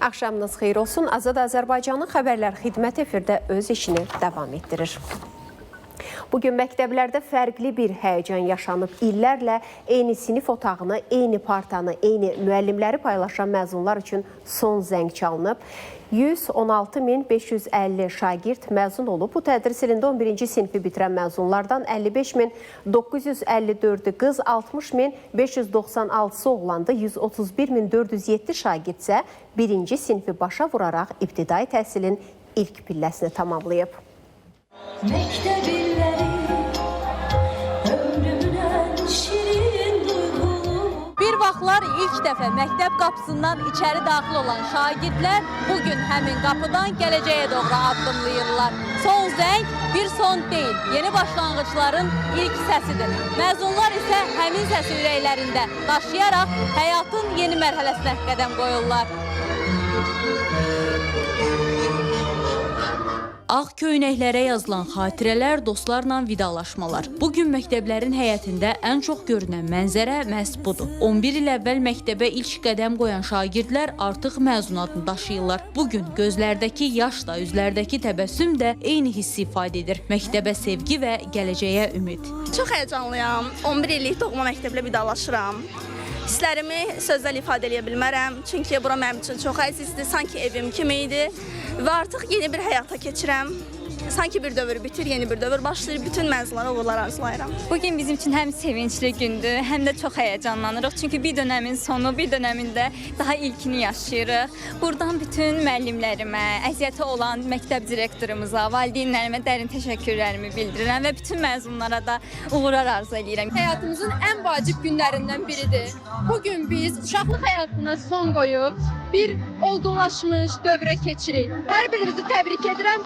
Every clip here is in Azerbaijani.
Axşamınız xeyir olsun. Azad Azərbaycanın xəbərlər xidmət efirdə öz işini davam etdirir. Bugün məktəblərdə fərqli bir həyəcan yaşanıb. İllərlə eyni sinif otağını, eyni partanı, eyni müəllimləri paylaşan məzunlar üçün son zəng çalınıb. 116.550 şagird məzun olub. Bu tədris ilində 11-ci sinifi bitirən məzunlardan 55.954 qız, 60.596 oğlandı, 131.407 şagird isə birinci sinifi başa vuraraq ibtidai təhsilin ilk pilləsini tamamlayıb. Bir vaxtlar ilk dəfə məktəb qapısından içəri daxil olan şagirdlər bugün həmin qapıdan gələcəyə doğru addımlayırlar. Son zəng bir son deyil, yeni başlanğıcların ilk səsidir. Məzunlar isə həmin səsi ürəklərində daşıyaraq həyatın yeni mərhələsinə qədəm qoyurlar. Ağ köynəklərə yazılan xatirələr, dostlarla vidalaşmalar. Bugün məktəblərin həyətində ən çox görünən mənzərə məhz budur. 11 il əvvəl məktəbə ilk qədəm qoyan şagirdlər artıq məzun adını daşıyırlar. Bugün gözlərdəki yaş da, üzlərdəki təbəssüm də eyni hissi ifadə edir. Məktəbə sevgi və gələcəyə ümid. Çox həyəcanlıyam. 11 illik doğma məktəblə vidalaşıram. Hisslərimi sözlə ifadə edə bilmərəm. Çünki bura mənim üçün çox əzizdir, sanki evim kimi idi. Və artıq yeni bir həyata keçirəm. Sanki bir dövr bitir, yeni bir dövr başlayır. Bütün məzunlara uğurlar arzulayıram. Bugün bizim üçün həm sevincli gündür, həm də çox həyəcanlanırıq. Çünki bir dönəmin sonu, bir dönəmində daha ilkini yaşayırıq. Buradan bütün müəllimlərimə, əziyyəti olan məktəb direktorumuza, valideynlərimə dərin təşəkkürlərimi bildirirəm və bütün məzunlara da uğurlar arzu edirəm. Həyatımızın ən vacib günlərindən biridir. Bugün biz uşaqlıq həyatına son qoyub bir olgunlaşmış dövrə keçirik. Hər birinizi təbrik edirəm.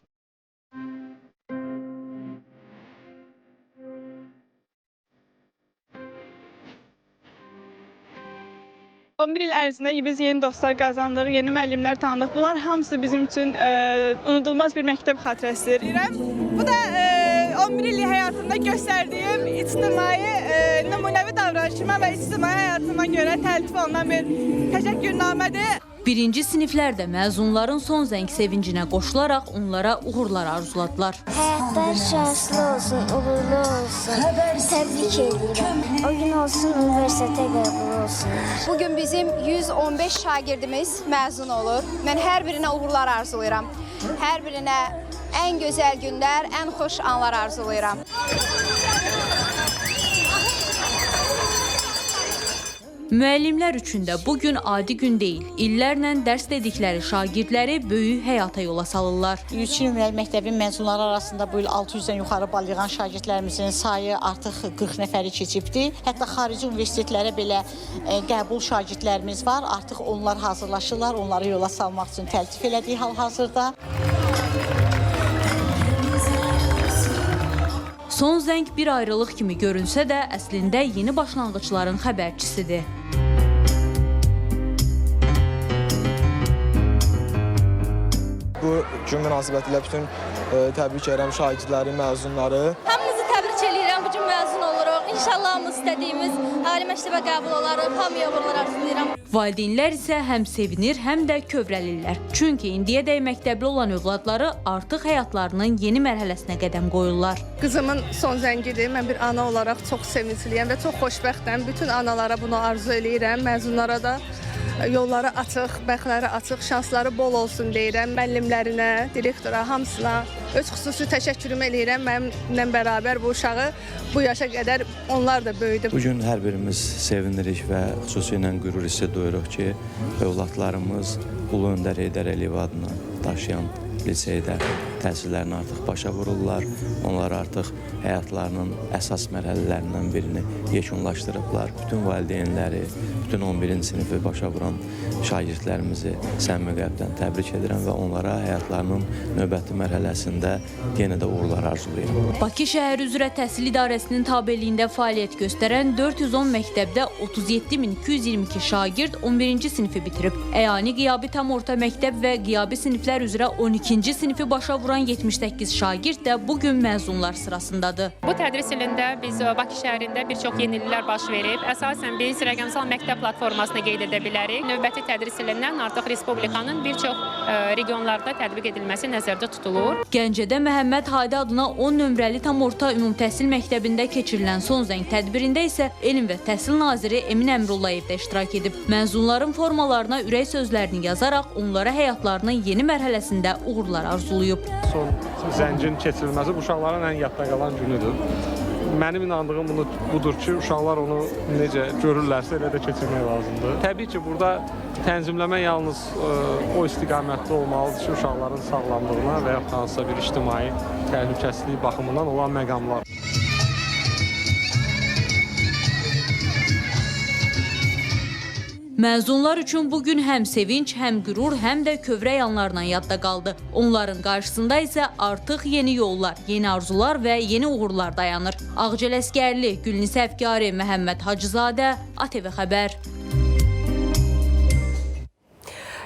Bir il ərzində biz yeni dostlar qazandıq, yeni müəllimlər tanıdıq. Bunlar hamısı bizim üçün unudulmaz bir məktəb xatirəsidir. Bu da 11 illik həyatımda göstərdiyim ictimai, nümunəvi davranışıma və ictimai həyatıma görə təltif olunan bir təşəkkürnamədir. Birinci siniflərdə məzunların son zəng sevincinə qoşularaq onlara uğurlar arzuladılar. Həyatlar şanslı olsun, uğurlu olsun. Təbrik edirəm. O gün olsun, universitetə qəbul olsun. Bugün bizim 115 şagirdimiz məzun olur. Mən hər birinə uğurlar arzulayıram. Hər birinə ən gözəl günlər, ən xoş anlar arzulayıram. Müəllimlər üçün də bugün adi gün deyil. İllərlə dərs dedikləri şagirdləri böyük həyata yola salırlar. Yüksək ümumi məktəbin məzunları arasında bu il 600-dən yuxarı bal yığan şagirdlərimizin sayı artıq 40 nəfəri keçibdir. Hətta xarici universitetlərə belə qəbul şagirdlərimiz var. Artıq onlar hazırlaşırlar, onları yola salmaq üçün təltif elədik hal-hazırda. Son zəng bir ayrılıq kimi görünsə də, əslində yeni başlanğıcların xəbərçisidir. Bu gün münasibətilə bütün təbrik edirəm şagirdləri, məzunları. Hamınızı təbrik edirəm, bugün məzun oluruq. İnşallah hamımız istədiyimiz ali məktəbə qəbul olarıq, hamıya uğurlar arzulayıram. Valideynlər isə həm sevinir, həm də kövrəlirlər. Çünki indiyədək məktəbli olan övladları artıq həyatlarının yeni mərhələsinə qədəm qoyurlar. Qızımın son zəngidir. Mən bir ana olaraq çox sevincliyəm və çox xoşbəxtəm. Bütün analara bunu arzu edirəm, məzunlara da. Yolları açıq, bəxtləri açıq, şansları bol olsun deyirəm. Müəllimlərinə, direktora, hamısına öz xüsusi təşəkkürümü eləyirəm. Mənimlə bərabər bu uşağı bu yaşa qədər onlar da böyüdü. Bugün hər birimiz sevinirik və xüsusilə qürur hissi duyuruq ki, övladlarımız Ulu Öndər Heydər Əliyev adını daşıyan liseydə təhsillərini artıq başa vururlar. Onlar artıq həyatlarının əsas mərhələlərindən birini yekunlaşdırıblar. Bütün valideynləri, bütün 11-ci sinifi başa vuran şagirdlərimizi səmimi qəlbdən təbrik edirəm və onlara həyatlarının növbəti mərhələsində yenə də uğurlar arzulayıram. Bakı şəhər üzrə Təhsil İdarəsinin tabeliyində fəaliyyət göstərən 410 məktəbdə 37.222 şagird 11-ci sinifi bitirib. Əyani qiyabi tam orta məktəb və qiyabi siniflər üzrə 12-ci İkinci sinifi başa vuran 78 şagird də bugün məzunlar sırasındadır. Bu tədris ilində biz Bakı şəhərində bir çox yeniliklər baş verib. Əsasən biz rəqəmsal məktəb platformasını qeyd edə bilərik. Növbəti tədris ilindən artıq Respublikanın bir çox regionlarda tətbiq edilməsi nəzərdə tutulur. Gəncədə Məhəmməd Hadi adına 10 nömrəli tam orta ümumi təhsil məktəbində keçirilən son zəng tədbirində isə Elm və Təhsil naziri Emin Əmrullayev də iştirak edib. Məzunların formalarına ürək sözlərini yazaraq onlara həyatlarının yeni mərhələsində uğurlar arzulayıb. Son zəngin keçirilməsi uşaqların ən yadda qalan günüdür. Mənim inandığım budur ki, uşaqlar onu necə görürlərsə elə də keçirmək lazımdır. Təbii ki, burada tənzimləmə yalnız o istiqamətdə olmalıdır ki, uşaqların sağlamlığına və yaxud hansısa bir ictimai təhlükəsizlik baxımından olan məqamlar. Məzunlar üçün bugün həm sevinç, həm qürur, həm də kövrək anlarla yadda qaldı. Onların qarşısında isə artıq yeni yollar, yeni arzular və yeni uğurlar dayanır. Ağcəl Əskərli, Gülnisə Əfkari, Məhəmməd Hacızadə, ATV Xəbər.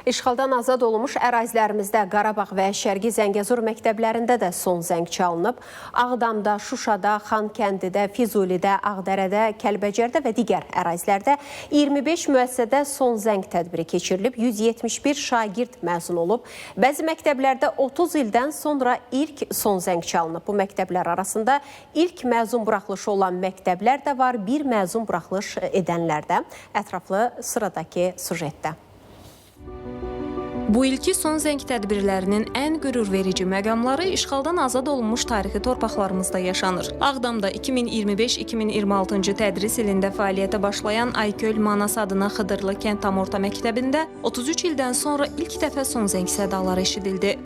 İşğaldan azad olunmuş ərazilərimizdə Qarabağ və Şərqi Zəngəzur məktəblərində də son zəng çalınıb. Ağdamda, Şuşada, Xankəndidə, Füzulidə, Ağdərədə, Kəlbəcərdə və digər ərazilərdə 25 müəssisədə son zəng tədbiri keçirilib. 171 şagird məzun olub. Bəzi məktəblərdə 30 ildən sonra ilk son zəng çalınıb. Bu məktəblər arasında ilk məzun buraxılışı olan məktəblər də var, bir məzun buraxılış edənlər də. Ətraflı sıradakı sujetdə. Bu ilki son zəng tədbirlərinin ən qürurverici məqamları işğaldan azad olunmuş tarixi torpaqlarımızda yaşanır. Ağdamda 2025-2026-cı tədris ilində fəaliyyətə başlayan Ayköl Manas adına Xıdırlı kənd tam orta məktəbində 33 ildən sonra ilk dəfə son zəng sədaları eşidildi.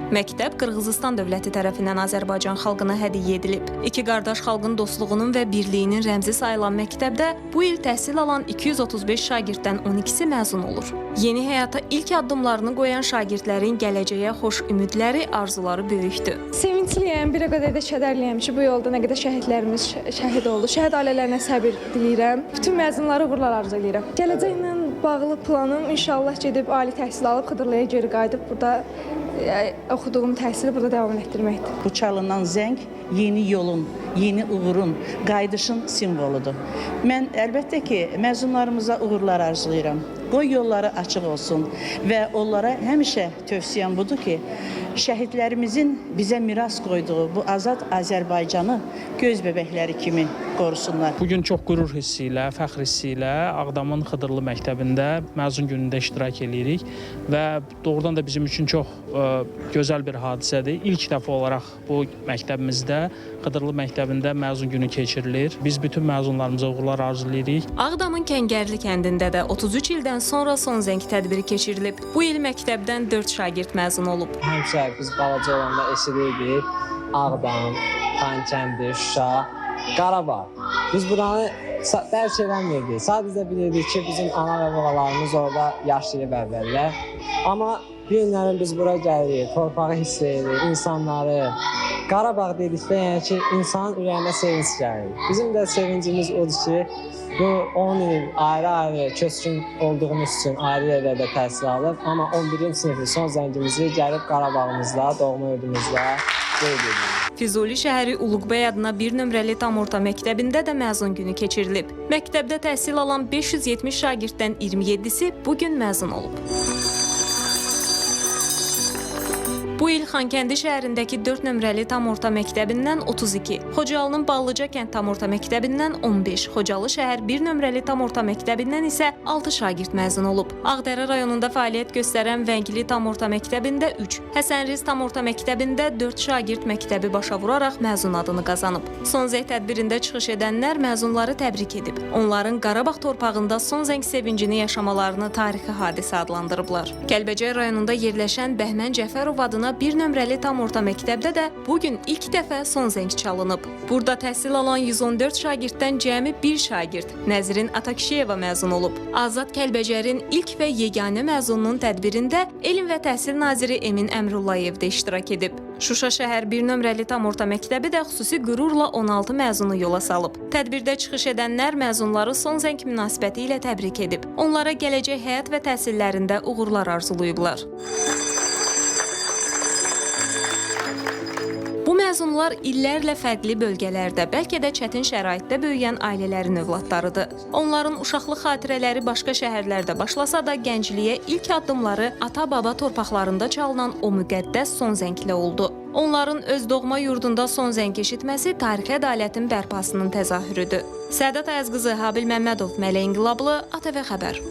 Məktəb Qırğızistan dövləti tərəfindən Azərbaycan xalqına hədiyyə edilib. İki qardaş xalqın dostluğunun və birliyinin rəmzi sayılan məktəbdə bu il təhsil alan 235 şagirddən 12-si məzun olur. Yeni həyata ilk addımlarını qoyan şagirdlərin gələcəyə xoş ümidləri, arzuları böyükdür. Sevincliyəm, bir o qədər də kədərliyəm ki, bu yolda nə qədər şəhidlərimiz şəhid oldu. Şəhid ailələrinə səbir diləyirəm. Bütün məzunlara uğurlar arzu edirəm. Gələcəklə bağlı planım inşallah gedib ali təhsil alıb Xıdırlıya geri qayıdıb burada oxuduğum təhsili burada davam etdirməkdir. Bu çalınan zəng yeni yolun, yeni uğurun, qayıdışın simvoludur. Mən əlbəttə ki, məzunlarımıza uğurlar arzulayıram. Qoy yolları açıq olsun və onlara həmişə tövsiyəm budur ki, şəhidlərimizin bizə miras qoyduğu bu azad Azərbaycanı göz bəbəkləri kimi qorusunlar. Bugün çox qürur hissi ilə, fəxr hissi ilə Ağdamın Xıdırlı məktəbində məzun günündə iştirak edirik və doğrudan da bizim üçün çox gözəl bir hadisədir. İlk dəfə olaraq bu məktəbimizdə, Xıdırlı məktəbində məzun günü keçirilir. Biz bütün məzunlarımıza uğurlar arzulayırıq. Ağdamın Kəngərli kəndində də 33 ildən sonra son zəng tədbiri keçirilib. Bu il məktəbdən 4 şagird məzun olub. Həmişə biz balaca olanda eşidirdik Ağdam, Xankəndi, Şuşa, Qarabağ. Biz buranı dərk eləmirdik. Sadəcə bilirdik ki, bizim ana və babalarımız orada yaşayıb əvvəllər. Amma bir günlərin biz bura gəlirik, torpağı hiss edirik, insanları. Qarabağ dedikdə yəni ki, insanın ürəyinə sevinç gəlir. Bizim də sevincimiz odur ki, bu 10 il ayrı-ayrı köçkün olduğumuz üçün ayrı yerlərdə təhsil alıb, amma 11-ci sinifli son zəngimizi gəlib Qarabağımızda, doğma yurdumuzda qeyd edirik. Füzuli şəhəri Uluqbəy adına bir nömrəli tam orta məktəbində də məzun günü keçirilib. Məktəbdə təhsil alan 570 şagirddən 27-si bugün məzun olub. Bu il Xankəndi şəhərindəki 4 nömrəli tam orta məktəbindən 32, Xocalının Ballıca kənd tam orta məktəbindən 15, Xocalı şəhər 1 nömrəli tam orta məktəbindən isə 6 şagird məzun olub. Ağdərə rayonunda fəaliyyət göstərən Vəngili tam orta məktəbində 3, Həsənriz tam orta məktəbində 4 şagird məktəbi başa vuraraq məzun adını qazanıb. Son zəng tədbirində çıxış edənlər məzunları təbrik edib. Onların Qarabağ torpağında son zəng sevincini yaşamalarını tarixi hadisə adlandırıblar. Kəlbəcər rayonunda yerləşən Bəhmən Cəfərov adına bir nömrəli tam orta məktəbdə də bugün ilk dəfə son zəng çalınıb. Burada təhsil alan 114 şagirddən cəmi 1 şagird Nəzrin Atakişiyeva məzun olub. Azad Kəlbəcərin ilk və yeganə məzununun tədbirində Elm və Təhsil naziri Emin Əmrullayev də iştirak edib. Şuşa şəhər 1 nömrəli tam orta məktəbi də xüsusi qürurla 16 məzunu yola salıb. Tədbirdə çıxış edənlər məzunları son zəng münasibəti ilə təbrik edib. Onlara gələcək həyat və təhsillərində uğurlar arzulayıblar. Bu məzunlar illərlə fərqli bölgələrdə, bəlkə də çətin şəraitdə böyüyən ailələrin övladlarıdır. Onların uşaqlıq xatirələri başqa şəhərlərdə başlasa da gəncliyə ilk addımları ata-baba torpaqlarında çalınan o müqəddəs son zənglə oldu. Onların öz doğma yurdunda son zəng eşitməsi tarixi ədalətin bərpasının təzahürüdür. Sədat Ayazqızı, Habil Məmmədov, Mələk İnqilablı, ATV Xəbər.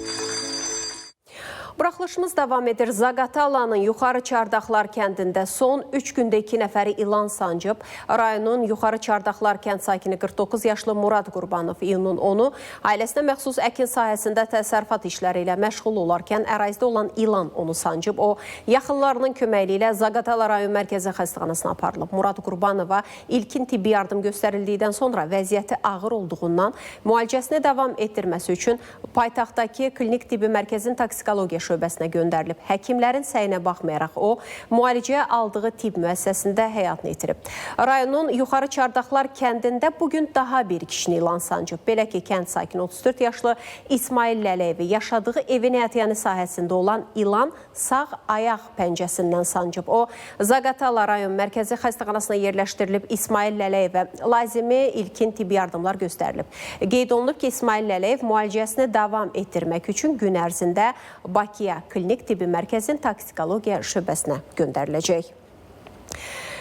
Buraxılışımız davam edir. Zaqatalanın Yuxarı Çardaqlar kəndində son 3 gündə 2 nəfəri ilan sancıb. Rayonun Yuxarı Çardaqlar kənd sakini 49 yaşlı Murad Qurbanov iyunun 10-u ailəsinə məxsus əkin sahəsində təsərrüfat işləri ilə məşğul olarkən ərazidə olan ilan onu sancıb. O, yaxınlarının köməkliyi ilə Zaqatala rayon mərkəzi xəstəxanasına aparılıb. Murad Qurbanova ilkin tibbi yardım göstərildikdən sonra vəziyyəti ağır olduğundan müalicəsini davam etdirməsi üçün paytaxtdakı klinik tibbi mərkəzin toksikologiya şöbəsinə göndərilib. Həkimlərin səyinə baxmayaraq o, müalicəyə aldığı tibb müəssisəsində həyatını itirib. Rayonun Yuxarı Çardaqlar kəndində bugün daha bir kişini ilan sancıb. Belə ki, kənd sakini 34 yaşlı İsmail Lələyevi yaşadığı evin həyatyanı sahəsində olan ilan sağ ayaq pəncəsindən sancıb. O, Zaqatala rayon mərkəzi xəstəxanasına yerləşdirilib. İsmail Lələyevə lazımi ilkin tibbi yardımlar göstərilib. Qeyd olunub ki, İsmail Lələyev müalicəsini davam etdirmək üçün gün ərzində Bakıya klinik tibbi mərkəzin toksikologiya şöbəsinə göndəriləcək.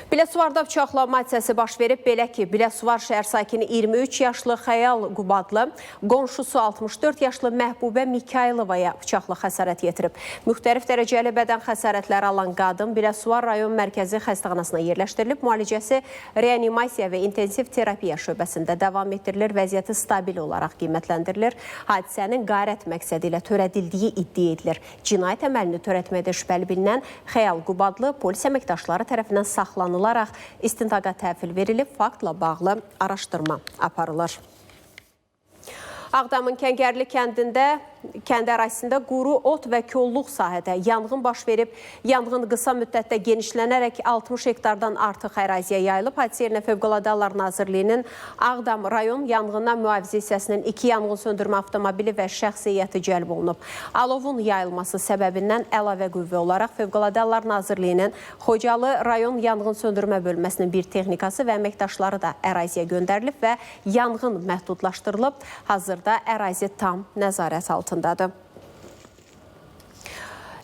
Biləsuvarda bıçaqlama hadisəsi baş verib. Belə ki, Biləsuvar şəhər sakini 23 yaşlı Xəyal Qubadlı, qonşusu 64 yaşlı Məhbubə Mikayılovaya bıçaqlı xəsarət yetirib. Müxtəlif dərəcəli bədən xəsarətləri alan qadın Biləsuvar rayon mərkəzi xəstəxanasına yerləşdirilib. Müalicəsi reanimasiya və intensiv terapiya şöbəsində davam etdirilir. Vəziyyəti stabil olaraq qiymətləndirilir. Hadisənin qarət məqsədi ilə törədildiyi iddia edilir. Cinayət əməlini törətməkdə şübhəli bilinən Xəyal Qubadlı polis əməkdaşları tərəfindən saxlanılır. İstintaqa təhvil verilib, faktla bağlı araşdırma aparılır. Ağdamın Kəngərli kəndində, kənd ərazisində quru ot və kolluq sahədə yanğın baş verib. Yanğın qısa müddətdə genişlənərək 60 hektardan artıq əraziyə yayılıb. Hadisə yerinə Fövqəladə Hallar Nazirliyinin Ağdam rayon yanğından mühafizə hissəsinin 2 yanğın söndürmə avtomobili və şəxsi heyəti cəlb olunub. Alovun yayılması səbəbindən əlavə qüvvə olaraq Fövqəladə Hallar Nazirliyinin Xocalı rayon yanğın söndürmə bölməsinin bir texnikası və əməkdaşları da əraziyə göndərilib və yanğın məhdudlaşdırılıb. Hazırda ərazi tam nəzarət altındadır.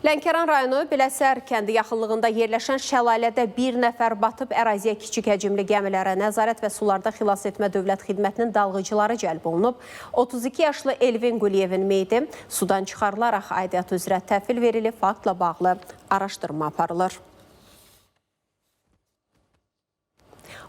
Lənkəran rayonu Biləsər kəndi yaxınlığında yerləşən şəlalədə bir nəfər batıb. Əraziyə kiçik həcmli gəmilərə nəzarət və sularda xilas etmə dövlət xidmətinin dalğıcıları cəlb olunub. 32 yaşlı Elvin Quliyevin meyidi sudan çıxarılaraq aidiyyat üzrə təhvil verilib. Faktla bağlı araşdırma aparılır.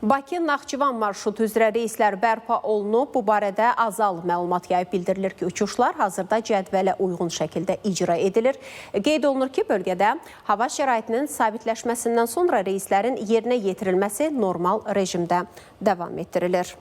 Bakı-Naxçıvan marşrutu üzrə reyslər bərpa olunub. Bu barədə Azal məlumat yayıb. Bildirilir ki, uçuşlar hazırda cədvələ uyğun şəkildə icra edilir. Qeyd olunur ki, bölgədə hava şəraitinin sabitləşməsindən sonra reyslərin yerinə yetirilməsi normal rejimdə davam etdirilir.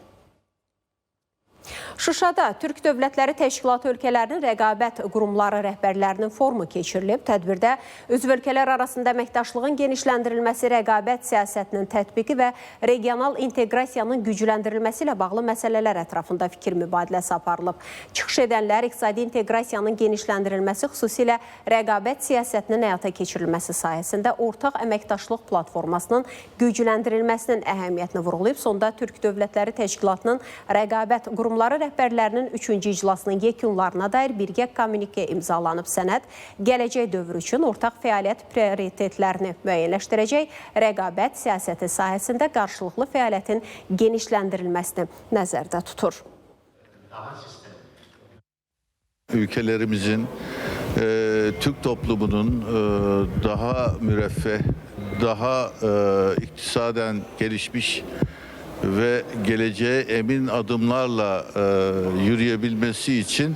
Şuşada Türk Dövlətləri Təşkilatı ölkələrinin rəqabət qurumları rəhbərlərinin forumu keçirilib. Tədbirdə üzv ölkələr arasında əməkdaşlığın genişləndirilməsi, rəqabət siyasətinin tətbiqi və regional inteqrasiyanın gücləndirilməsi ilə bağlı məsələlər ətrafında fikir mübadiləsi aparılıb. Çıxış edənlər iqtisadi inteqrasiyanın genişləndirilməsi, xüsusilə rəqabət siyasətinin həyata keçirilməsi sayəsində ortaq əməkdaşlıq platformasının gücləndirilməsinin əhəmiyyətini vurğulayıb. Sonda Türk Dövlətləri Təşkilatının rəqabət qurumları rəhbərlərinin 3-cü iclasının yekunlarına dair birgə kommunike imzalanıb. Sənəd gələcək dövr üçün ortaq fəaliyyət prioritetlərini müəyyənləşdirəcək, rəqabət siyasəti sahəsində qarşılıqlı fəaliyyətin genişləndirilməsini nəzərdə tutur. Ülkelerimizin, Türk toplumunun daha müreffeh, daha iktisaden gelişmiş ve geleceğe emin adımlarla yürüyebilmesi için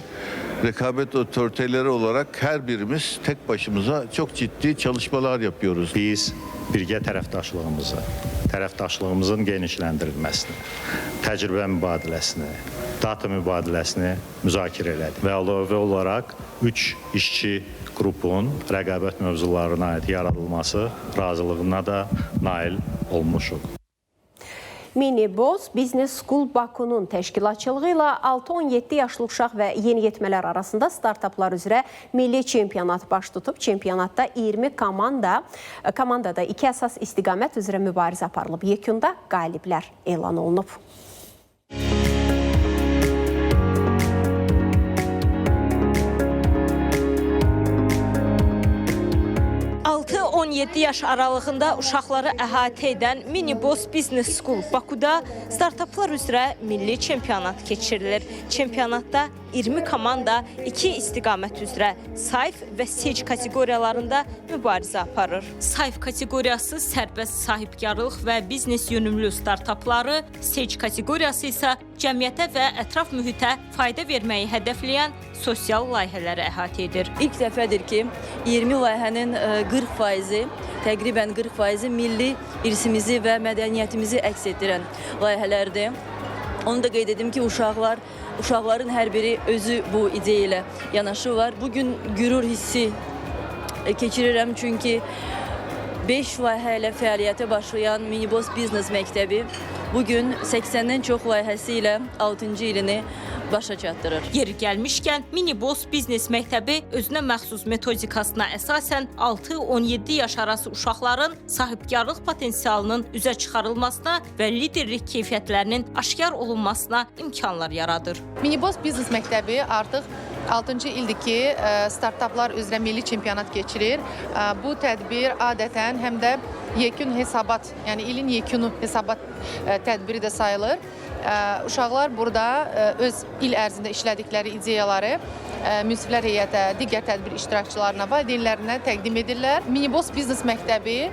rekabet otoriteleri olarak her birimiz tek başımıza çok ciddi çalışmalar yapıyoruz. Biz birgə tərəfdaşlığımızın genişləndirilməsini, təcrübə mübadiləsini, data mübadiləsini müzakirə elədik və əlavə olaraq 3 işçi qrupun rəqabət mövzularına aid yaradılması razılığına da nail olmuşuq. Miniboz Business School Bakunun təşkilatçılığı ilə 6-17 yaşlı uşaq və yeniyetmələr arasında startaplar üzrə milli çempionat baş tutub. Çempionatda 20 komandada 2 əsas istiqamət üzrə mübarizə aparılıb. Yekunda qaliblər elan olunub. 6-17 yaş aralığında uşaqları əhatə edən Miniboz Business School Bakuda startaplar üzrə milli çempionat keçirilir. Çempionatda 20 komanda 2 istiqamət üzrə sayf və stage kateqoriyalarında mübarizə aparır. Sayf kateqoriyası sərbəst sahibkarlıq və biznes yönümlü startapları, stage kateqoriyası isə cəmiyyətə və ətraf mühitə fayda verməyi hədəfləyən sosial layihələri əhatə edir. İlk dəfədir ki, 20 layihənin 40%, təqribən 40% milli irsimizi və mədəniyyətimizi əks etdirən layihələrdir. Onu da qeyd edim ki, uşaqların hər biri özü bu ideya ilə yanaşı var. Bugün qürur hissi keçirirəm çünki 5 layihə ilə fəaliyyətə başlayan Miniboz Biznes Məktəbi bugün 80-dən çox layihəsi ilə 6-cı ilini başa çatdırır. Yeri gəlmişkən, Miniboz Biznes Məktəbi özünə məxsus metodikasına əsasən 6-17 yaş arası uşaqların sahibkarlıq potensialının üzə çıxarılmasına və liderlik keyfiyyətlərinin aşkar olunmasına imkanlar yaradır. Miniboz Biznes Məktəbi artıq 6-cı ildir ki, startaplar üzrə milli çempionat keçirir. Bu tədbir adətən həm də yekun hesabat, yəni ilin yekunu hesabat tədbiri də sayılır. Uşaqlar burada öz il ərzində işlədikləri ideyaları münsiflər heyətə, digər tədbir iştirakçılarına, valideynlərinə təqdim edirlər. Miniboz Biznes Məktəbi,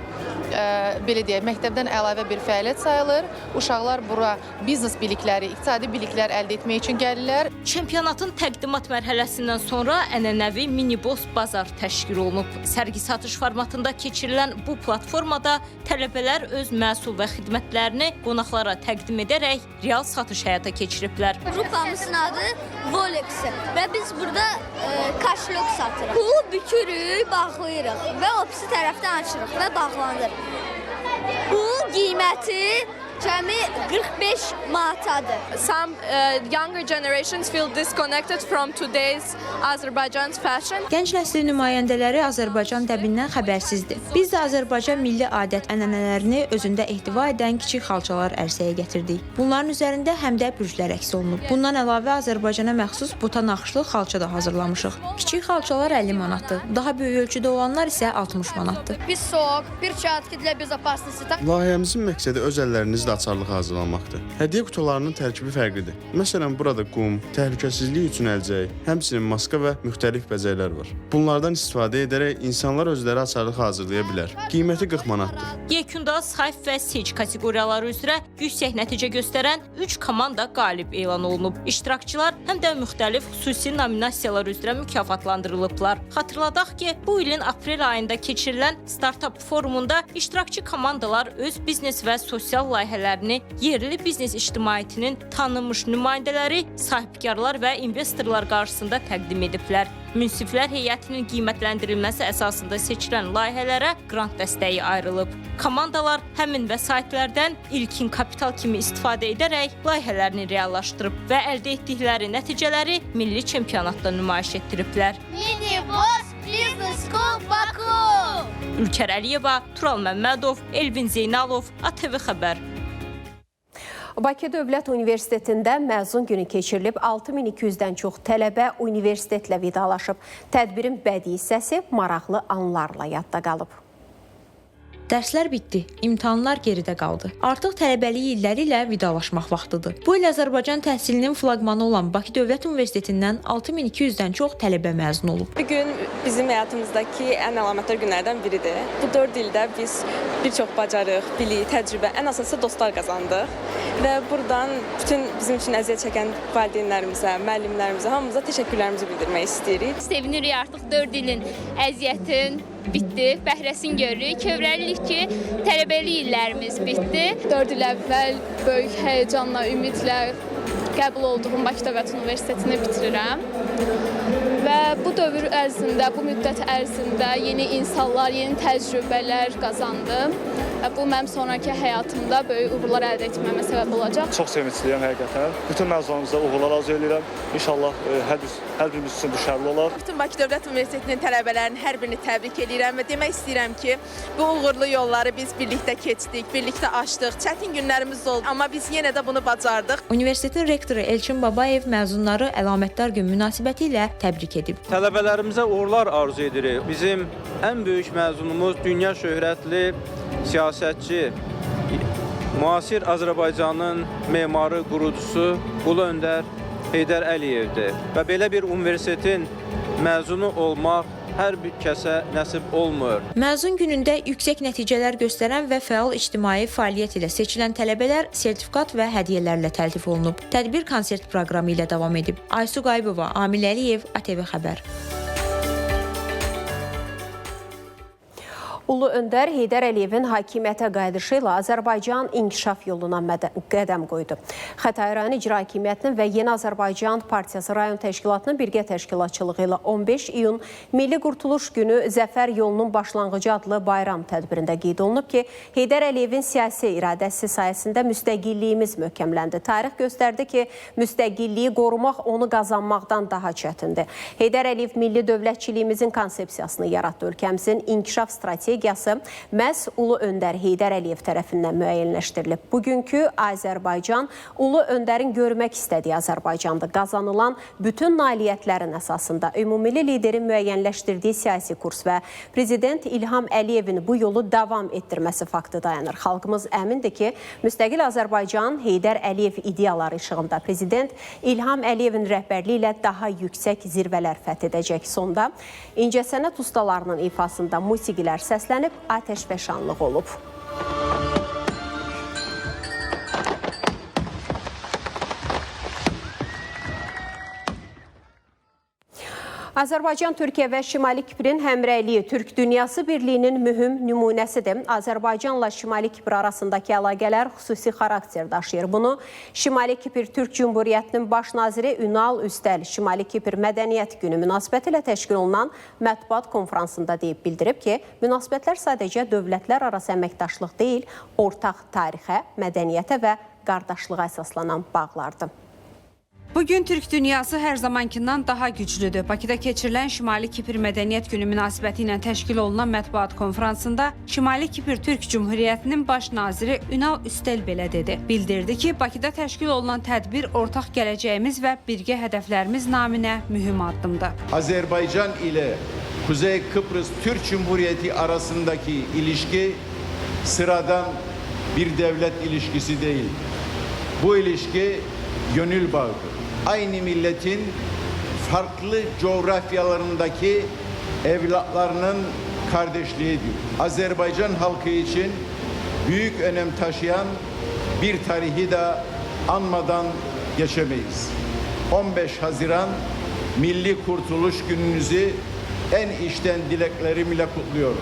belə deyək, məktəbdən əlavə bir fəaliyyət sayılır. Uşaqlar bura biznes bilikləri, iqtisadi biliklər əldə etmək üçün gəlirlər. Çempionatın təqdimat mərhələsindən sonra ənənəvi Miniboz bazar təşkil olunub. Sərgi-satış formatında keçirilən bu platformada tələbələr öz məhsul və xidmətlərini qonaqlara təqdim edərək real satış həyata keçiriblər. Qrupamızın adı Volex və biz burada kaşlok satırıq. Pulu bükürük, bağlayırıq və o birisi tərəfdən açırıq və bağlanır. Bunun qiyməti cəmi 45 manatadır. Some younger generations feel disconnected from today's Azerbaijan's fashion. Gənc nəslin nümayəndələri Azərbaycan dəbindən xəbərsizdir. Biz də Azərbaycan milli adət ənənələrini özündə ehtiva edən kiçik xalçalar ərsəyə gətirdik. Bunların üzərində həm də bürclər əks olunub. Bundan əlavə Azərbaycana məxsus buta naxışlı xalça da hazırlamışıq. Kiçik xalçalar 50 manatdır. Daha böyük ölçüdə olanlar isə 60 manatdır. Biz soğuk, перчатки для безопасности. Layihəmizin məqsədi öz əllərinizlə açarlıq hazırlanmaqdır. Hədiyyə qutularının tərkibi fərqlidir. Məsələn, burada qum, təhlükəsizlik üçün əlcək, həmçinin maska və müxtəlif bəzəklər var. Bunlardan istifadə edərək insanlar özləri açarlıq hazırlaya bilər. Qiyməti 40 manatdır. Yekunda sayf və stage kateqoriyaları üzrə yüksək nəticə göstərən 3 komanda qalib elan olunub. İştirakçılar həm də müxtəlif xüsusi nominasiyalar üzrə mükafatlandırılıblar. Xatırladaq ki, bu ilin aprel ayında keçirilən Startup forumunda iştirakçı komandalar öz biznes və sosial layihələrini yerli biznes ictimaiyyətinin tanınmış nümayəndələri, sahibkarlar və investorlar qarşısında təqdim ediblər. Münsiflər heyətinin qiymətləndirilməsi əsasında seçilən layihələrə qrant dəstəyi ayrılıb. Komandalar həmin vəsaitlərdən ilkin kapital kimi istifadə edərək layihələrini reallaşdırıb və əldə etdikləri nəticələri milli çempionatda nümayiş etdiriblər. Miniboz Business School Baku! Ülkər Əliyeva, Tural Məmmədov, Elvin Zeynalov, ATV Xəbər. Bakı Dövlət Universitetində məzun günü keçirilib, 6200-dən çox tələbə universitetlə vidalaşıb. Tədbirin bədii hissəsi maraqlı anlarla yadda qalıb. Dərslər bitdi, imtahanlar geridə qaldı. Artıq tələbəlik illəri ilə vidalaşmaq vaxtıdır. Bu il Azərbaycan təhsilinin flaqmanı olan Bakı Dövlət Universitetindən 6200-dən çox tələbə məzun olub. Bu gün bizim həyatımızdakı ən əlamətdar günlərdən biridir. Bu 4 ildə biz bir çox bacarıq, bilik, təcrübə, ən əsası dostlar qazandıq. Və buradan bütün bizim üçün əziyyət çəkən valideynlərimizə, müəllimlərimizə, hamımıza təşəkkürlərimizi bildirmək istəyirik. Sevinirik artıq 4 ilin əziyyətin bitdi, bəhrəsini görürük. Kövrəlilik ki, tələbəlik illərimiz bitdi. 4 il əvvəl böyük həyəcanla, ümidlə qəbul olduğum Bakı Dövlət Universitetini bitirirəm. Və bu dövr ərzində, bu müddət ərzində yeni insanlar, yeni təcrübələr qazandım. Bu mənim sonraki həyatımda böyük uğurlar əldə etməmə səbəb olacaq. Çox sevinçliyəm həqiqətən. Bütün məzunlarımıza uğurlar arzu edirəm. İnşallah hər birimiz üçün düşərli olar. Bütün Bakı Dövlət Universitetinin tələbələrinin hər birini təbrik edirəm və demək istəyirəm ki, bu uğurlu yolları biz birlikdə keçdik, birlikdə aşdıq. Çətin günlərimiz oldu, amma biz yenə də bunu bacardıq. Universitetin rektoru Elçin Babayev məzunları Əlamətdar Gün münasibətilə təbrik edib. Tələbələrimizə uğurlar arzu edirik. Bizim ən böyük məzunumuz dünya şöhrətli siyasətçi, müasir Azərbaycanın memarı, qurucusu Ulu Öndər Heydər Əliyevdir. Və belə bir universitetin məzunu olmaq hər bir kəsə nəsib olmur. Məzun günündə yüksək nəticələr göstərən və fəal ictimai fəaliyyət ilə seçilən tələbələr sertifikat və hədiyyələrlə təltif olunub. Tədbir konsert proqramı ilə davam edib. Aysu Qaybova, Amil Əliyev, ATV Xəbər. Ulu Öndər Heydər Əliyevin hakimiyyətə qayıdışı ilə Azərbaycan inkişaf yoluna qədəm qoydu. Xətai rayon İcra Hakimiyyətinin və Yeni Azərbaycan Partiyası rayon təşkilatının birgə təşkilatçılığı ilə 15 iyun Milli Qurtuluş Günü Zəfər yolunun başlanğıcı adlı bayram tədbirində qeyd olunub ki, Heydər Əliyevin siyasi iradəsi sayəsində müstəqilliyimiz möhkəmləndi. Tarix göstərdi ki, müstəqilliyi qorumaq onu qazanmaqdan daha çətindir. Heydər Əliyev milli dövlətçiliyimizin konsepsiyasını yaratdı. Ölkəmizin inkişaf strategiyası məhz Ulu Öndər Heydər Əliyev tərəfindən müəyyənləşdirilib. Bugünkü Azərbaycan, Ulu Öndərin görmək istədiyi Azərbaycandır. Qazanılan bütün nailiyyətlərin əsasında ümumilli liderin müəyyənləşdirdiyi siyasi kurs və Prezident İlham Əliyevin bu yolu davam etdirməsi faktı dayanır. Xalqımız əmindir ki, müstəqil Azərbaycan Heydər Əliyev ideyaları işığında Prezident İlham Əliyevin rəhbərliyi ilə daha yüksək zirvələr fəth edəcək. Sonda incəsənət ustalarının ifasında musiqilər səslənib, atəşfəşanlıq olub. Azərbaycan, Türkiyə və Şimali Kiprin həmrəyliyi Türk Dünyası Birliyinin mühüm nümunəsidir. Azərbaycanla Şimali Kipr arasındakı əlaqələr xüsusi xarakter daşıyır. Bunu Şimali Kipr Türk Cumhuriyyətinin baş naziri Ünal Üstəl Şimali Kipr Mədəniyyət Günü münasibətilə təşkil olunan mətbuat konfransında deyib bildirib ki, münasibətlər sadəcə dövlətlər arası əməkdaşlıq deyil, ortaq tarixə, mədəniyyətə və qardaşlığa əsaslanan bağlardır. Bugün Türk dünyası hər zamankindən daha güclüdür. Bakıda keçirilən Şimali Kipr Mədəniyyət Günü münasibəti ilə təşkil olunan mətbuat konfransında Şimali Kipr Türk Cumhuriyyətinin baş naziri Ünal Üstəl belə dedi. Bildirdi ki, Bakıda təşkil olunan tədbir ortaq gələcəyimiz və birgə hədəflərimiz naminə mühüm addımdır. Azərbaycan ilə Kuzey Kıbrıs Türk Cumhuriyeti arasındaki ilişki sıradan bir devlet ilişkisi değil. Bu ilişki gönül bağıdır. Aynı milletin farklı coğrafyalarındaki evlatlarının kardeşliğidir. Azerbaycan halkı için büyük önem taşıyan bir tarihi de anmadan geçemeyiz. 15 Haziran Milli Kurtuluş Gününüzü en içten dileklerimle kutluyorum.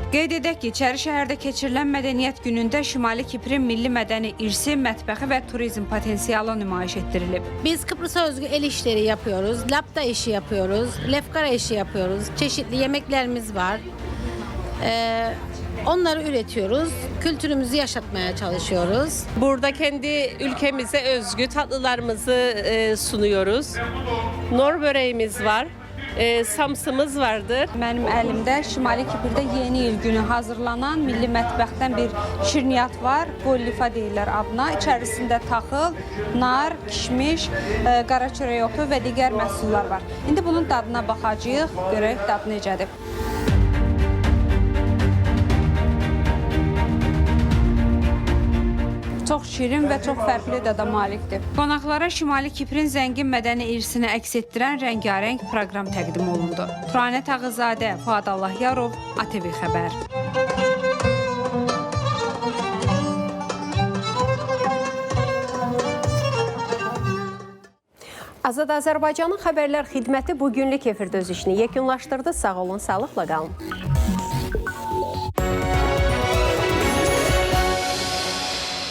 Qeyd edək ki, İçərişəhərdə keçirilən Mədəniyyət Günündə Şimali Kiprin milli mədəni irsi, mətbəxi və turizm potensialı nümayiş etdirilib. Biz Kıbrıs'a özgü el işleri yapıyoruz, lapta işi yapıyoruz, lefkara işi yapıyoruz, çeşitli yemeklerimiz var. Onları üretiyoruz, kültürümüzü yaşatmaya çalışıyoruz. Burada kendi ülkemize özgü tatlılarımızı sunuyoruz. Nor böreğimiz var. Samsımız vardır. Mənim əlimdə Şimali Kipirdə yeni il günü hazırlanan milli mətbəxdən bir şirniyyat var. Bollifa deyirlər adına. İçərisində taxıl, nar, kişmiş, qara çörək otu və digər məhsullar var. İndi bunun dadına baxacağıq, görək dadı necədir. Çox şirin və çox fərqli dada malikdir. Qonaqlara Şimali Kiprin zəngin mədəni irsini əks etdirən rəngarəng proqram təqdim olundu. Turanət Ağızadə, Fuad Allahyarov, ATV Xəbər. Azad Azərbaycanın xəbərlər xidməti bugünlük efirdə öz işini yekunlaşdırdı. Sağ olun, sağlıqla qalın.